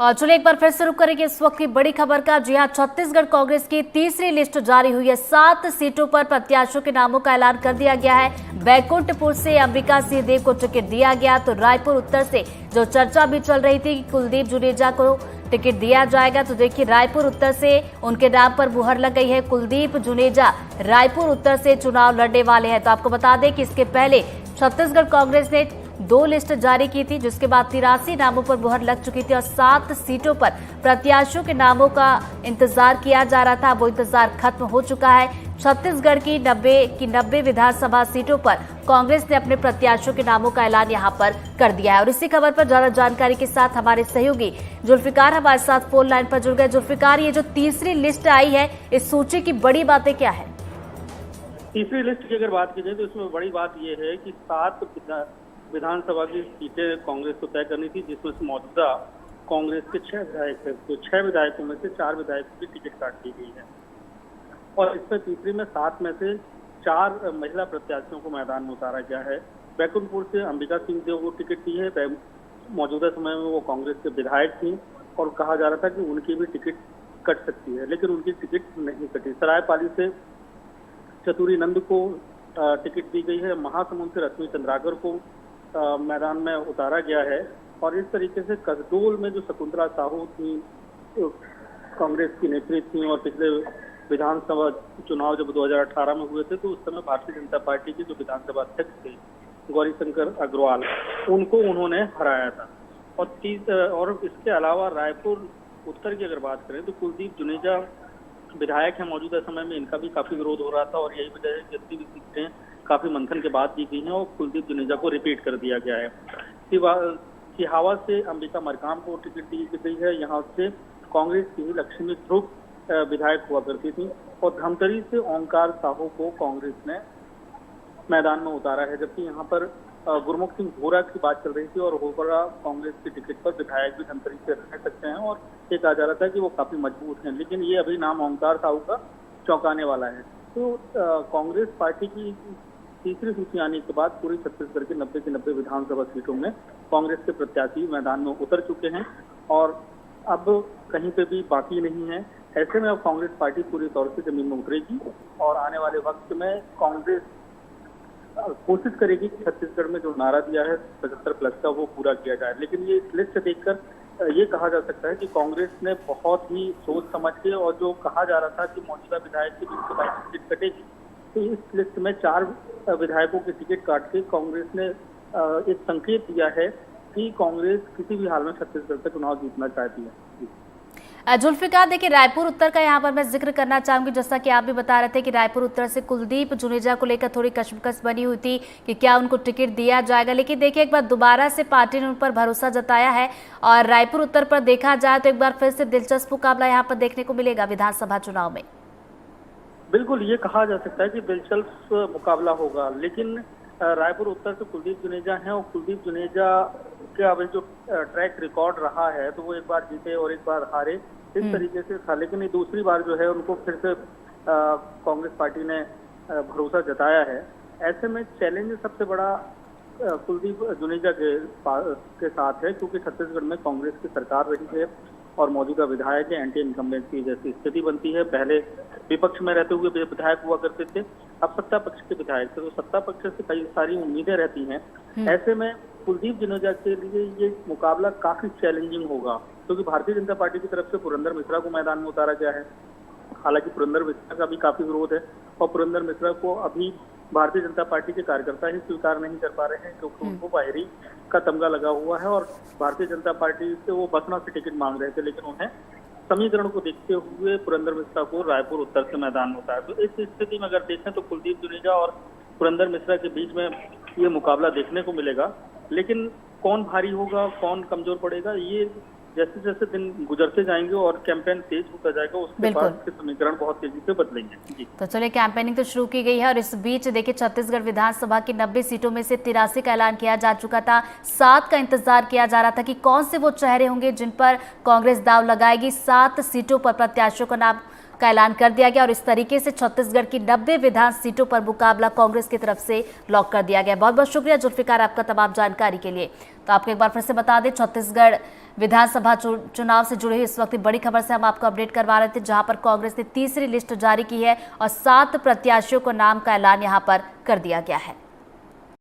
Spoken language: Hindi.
और चलिए एक बार फिर से रुक करेंगे इस वक्त की बड़ी खबर का। जी हां, छत्तीसगढ़ कांग्रेस की तीसरी लिस्ट जारी हुई है। 7 सीटों पर प्रत्याशियों के नामों का ऐलान कर दिया गया है। बैकुंठपुर से अंबिका सिंह देव को टिकट दिया गया, तो रायपुर उत्तर से जो चर्चा भी चल रही थी कि कुलदीप जुनेजा को टिकट दिया जाएगा, तो देखिए रायपुर उत्तर से उनके नाम पर मुहर लग गई है। कुलदीप जुनेजा रायपुर उत्तर से चुनाव लड़ने वाले हैं। तो आपको बता दें कि इसके पहले छत्तीसगढ़ कांग्रेस ने 2 लिस्ट जारी की थी, जिसके बाद 83 नामों पर मुहर लग चुकी थी और 7 सीटों पर प्रत्याशियों के नामों का इंतजार किया जा रहा था। वो इंतजार खत्म हो चुका है। छत्तीसगढ़ की 90 विधानसभा सीटों पर कांग्रेस ने अपने प्रत्याशियों के नामों का ऐलान यहां पर कर दिया है। और इसी खबर पर ज्यादा जानकारी के साथ हमारे सहयोगी जुल्फिकार हमारे साथ फोन लाइन पर जुड़ गए। जुल्फिकार, ये जो तीसरी लिस्ट आई है, इस सूची की बड़ी बातें क्या है? तीसरी लिस्ट की अगर बात की जाए तो इसमें बड़ी बात यह है कि 7 विधानसभा की सीटें कांग्रेस को तय करनी थी, जिसमें से मौजूदा कांग्रेस के 6 विधायक थे। तो 6 विधायकों में से 4 विधायकों की टिकट काट दी गई है और इसमें तीसरी में 7 में से 4 महिला प्रत्याशियों को मैदान में उतारा गया है। बैकुंठपुर से अंबिका सिंह देव को टिकट दी है। मौजूदा समय में वो कांग्रेस के विधायक थी और कहा जा रहा था कि उनकी भी टिकट कट सकती है, लेकिन उनकी टिकट नहीं कटी। सरायपाली से चतुरी नंद को टिकट दी गई है। महासमुंद से रश्मि चंद्राकर को मैदान में उतारा गया है और इस तरीके से कसडोल में जो शकुंतला साहू थी, कांग्रेस की नेत्री थी और पिछले विधानसभा चुनाव जब 2018 में हुए थे तो उस समय भारतीय जनता पार्टी के जो विधानसभा अध्यक्ष थे गौरीशंकर अग्रवाल, उनको उन्होंने हराया था। और इसके अलावा रायपुर उत्तर की अगर बात करें तो कुलदीप जुनेजा विधायक है। मौजूदा समय में इनका भी काफी विरोध हो रहा था और यही वजह है कि जितनी भी सीटें काफी मंथन के बाद दी गई हैं और कुलदीप जुनेजा को रिपीट कर दिया गया है। सिहावा से अंबिका मरकाम को टिकट दी गई है। यहाँ से कांग्रेस की लक्ष्मी ध्रुव विधायक हुआ करती थी और धमतरी से ओंकार साहू को कांग्रेस ने मैदान में उतारा है, जबकि यहाँ पर गुरमुख सिंह भोरा की बात चल रही थी और होबरा कांग्रेस के टिकट पर विधायक भी धमतरी से रह सकते हैं और ये कहा जा रहा था कि वो काफी मजबूत हैं, लेकिन ये अभी नाम ओंकार साहू का चौंकाने वाला है। तो कांग्रेस पार्टी की तीसरी सूची आने के बाद पूरी छत्तीसगढ़ की 90 विधानसभा सीटों में कांग्रेस के प्रत्याशी मैदान में उतर चुके हैं और अब कहीं पे भी बाकी नहीं है। ऐसे में अब कांग्रेस पार्टी पूरी तौर से जमीन में उतरेगी और आने वाले वक्त में कांग्रेस कोशिश करेगी कि छत्तीसगढ़ में जो नारा दिया है 75+ का वो पूरा किया जाए। लेकिन ये लिस्ट देखकर ये कहा जा सकता है कि कांग्रेस ने बहुत ही सोच समझ के, और जो कहा जा रहा था कि मौजूदा विधायक की 2022 टिकट कटेगी, तो इस लिस्ट में 4 विधायकों की टिकट काट के कांग्रेस ने एक संकेत दिया है कि कांग्रेस किसी भी हाल में छत्तीसगढ़ का चुनाव जीतना चाहती है। जुल्फिकार, देखिए रायपुर उत्तर का यहाँ पर मैं जिक्र करना चाहूंगी। जैसा कि आप भी बता रहे थे कि रायपुर उत्तर से कुलदीप जुनेजा को लेकर थोड़ी कशमकश बनी हुई थी कि क्या उनको टिकट दिया जाएगा, लेकिन देखिए एक बार दोबारा से पार्टी ने उन पर भरोसा जताया है और रायपुर उत्तर पर देखा जाए तो एक बार फिर से दिलचस्प मुकाबला यहाँ पर देखने को मिलेगा विधानसभा चुनाव में। बिल्कुल, ये कहा जा सकता है कि दिलचस्प मुकाबला होगा, लेकिन रायपुर उत्तर से कुलदीप जुनेजा हैं और कुलदीप जुनेजा का अभी जो ट्रैक रिकॉर्ड रहा है तो वो एक बार जीते और एक बार हारे, इस तरीके से था। लेकिन ये दूसरी बार जो है उनको फिर से कांग्रेस पार्टी ने भरोसा जताया है। ऐसे में चैलेंज सबसे बड़ा कुलदीप जुनेजा के साथ है, क्योंकि छत्तीसगढ़ में कांग्रेस की सरकार रही है और मौजूदा विधायक है। एंटी इनकम्बेंसी जैसी स्थिति बनती है। पहले विपक्ष में रहते हुए विधायक हुआ करते थे, अब सत्ता पक्ष के विधायक थे, तो सत्ता पक्ष से कई सारी उम्मीदें रहती हैं। ऐसे में कुलदीप जुनेजा के लिए ये मुकाबला काफी चैलेंजिंग होगा, क्योंकि भारतीय जनता पार्टी की तरफ से पुरंदर मिश्रा को मैदान में उतारा गया है। हालांकि पुरंदर मिश्रा का भी काफी विरोध है और पुरंदर मिश्रा को अभी भारतीय जनता पार्टी के कार्यकर्ता ही स्वीकार नहीं कर पा रहे हैं, क्योंकि उनको बाहरी का तमगा लगा हुआ है और भारतीय जनता पार्टी से वो बसना से टिकट मांग रहे थे, लेकिन उन्हें समीकरण को देखते हुए पुरंदर मिश्रा को रायपुर उत्तर से मैदान में उतारा। तो इस स्थिति में अगर देखें तो कुलदीप जुनेजा और पुरंदर मिश्रा के बीच में ये मुकाबला देखने को मिलेगा, लेकिन कौन भारी होगा, कौन कमजोर पड़ेगा, ये जैसे जैसे दिन गुजरते जाएंगे और कैंपेन तेज होता जाएगा उसके बाद के समीकरण बहुत तेजी से बदलेंगे। जी, तो चलिए कैंपेनिंग तो शुरू की गई है और इस बीच देखिए छत्तीसगढ़ विधानसभा की 90 सीटों में से 83 का ऐलान किया जा चुका था। 7 का इंतजार किया जा रहा था कि कौन से वो चेहरे होंगे जिन पर कांग्रेस दाव लगाएगी। 7 सीटों पर प्रत्याशियों का नाम का ऐलान कर दिया गया और इस तरीके से छत्तीसगढ़ की 90 विधान सीटों पर मुकाबला कांग्रेस की तरफ से लॉक कर दिया गया। बहुत बहुत शुक्रिया जुल्फिकार आपका तमाम जानकारी के लिए। तो आपको एक बार फिर से बता दें, छत्तीसगढ़ विधानसभा चुनाव से जुड़ी हुई इस वक्त बड़ी खबर से हम आपको अपडेट करवा रहे थे, जहां पर कांग्रेस ने तीसरी लिस्ट जारी की है और 7 प्रत्याशियों को नाम का ऐलान यहां पर कर दिया गया है।